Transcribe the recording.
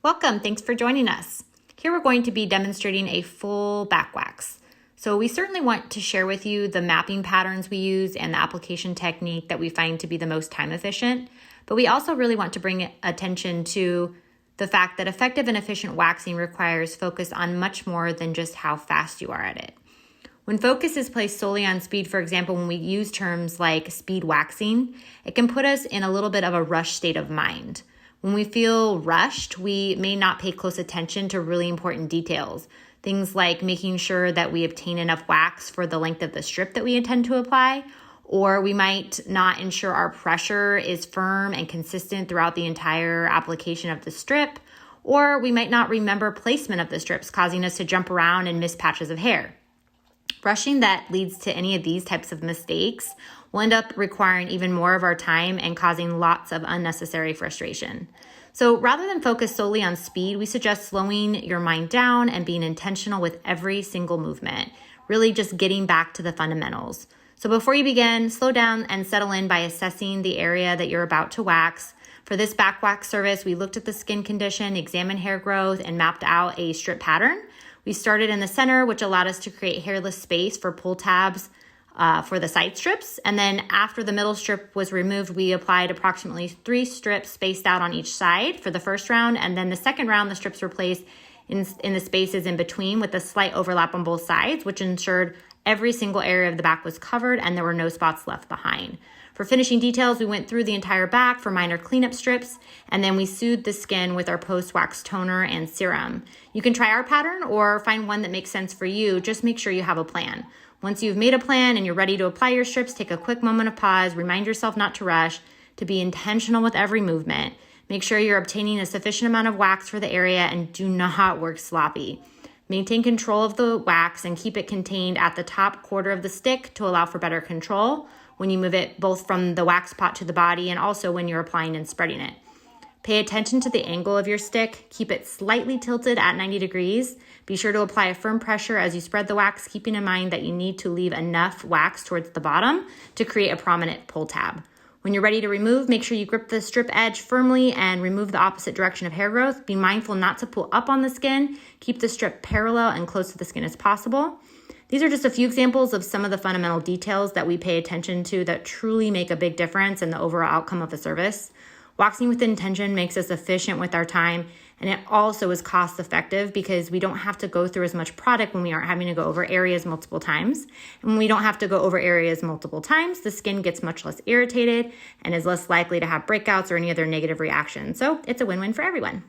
Welcome, thanks for joining us. Here we're going to be demonstrating a full back wax. So we certainly want to share with you the mapping patterns we use and the application technique that we find to be the most time efficient, but we also really want to bring attention to the fact that effective and efficient waxing requires focus on much more than just how fast you are at it. When focus is placed solely on speed, for example, when we use terms like speed waxing, it can put us in a little bit of a rush state of mind. When we feel rushed, we may not pay close attention to really important details. Things like making sure that we obtain enough wax for the length of the strip that we intend to apply, or we might not ensure our pressure is firm and consistent throughout the entire application of the strip, or we might not remember placement of the strips, causing us to jump around and miss patches of hair. Rushing that leads to any of these types of mistakes will end up requiring even more of our time and causing lots of unnecessary frustration. So rather than focus solely on speed, we suggest slowing your mind down and being intentional with every single movement, really just getting back to the fundamentals. So before you begin, slow down and settle in by assessing the area that you're about to wax. For this back wax service, we looked at the skin condition, examined hair growth, and mapped out a strip pattern. We started in the center, which allowed us to create hairless space for pull tabs for the side strips. And then after the middle strip was removed, we applied approximately 3 strips spaced out on each side for the first round. And then the second round, the strips were placed in the spaces in between with a slight overlap on both sides, which ensured every single area of the back was covered and there were no spots left behind. For finishing details, we went through the entire back for minor cleanup strips, and then we soothed the skin with our post-wax toner and serum. You can try our pattern or find one that makes sense for you. Just make sure you have a plan. Once you've made a plan and you're ready to apply your strips, take a quick moment of pause, remind yourself not to rush, to be intentional with every movement. Make sure you're obtaining a sufficient amount of wax for the area and do not work sloppy. Maintain control of the wax and keep it contained at the top quarter of the stick to allow for better control when you move it both from the wax pot to the body and also when you're applying and spreading it. Pay attention to the angle of your stick. Keep it slightly tilted at 90 degrees. Be sure to apply a firm pressure as you spread the wax, keeping in mind that you need to leave enough wax towards the bottom to create a prominent pull tab. When you're ready to remove, make sure you grip the strip edge firmly and remove the opposite direction of hair growth. Be mindful not to pull up on the skin. Keep the strip parallel and close to the skin as possible. These are just a few examples of some of the fundamental details that we pay attention to that truly make a big difference in the overall outcome of a service. Waxing with intention makes us efficient with our time, and it also is cost effective because we don't have to go through as much product when we aren't having to go over areas multiple times. And when we don't have to go over areas multiple times, the skin gets much less irritated and is less likely to have breakouts or any other negative reactions. So it's a win-win for everyone.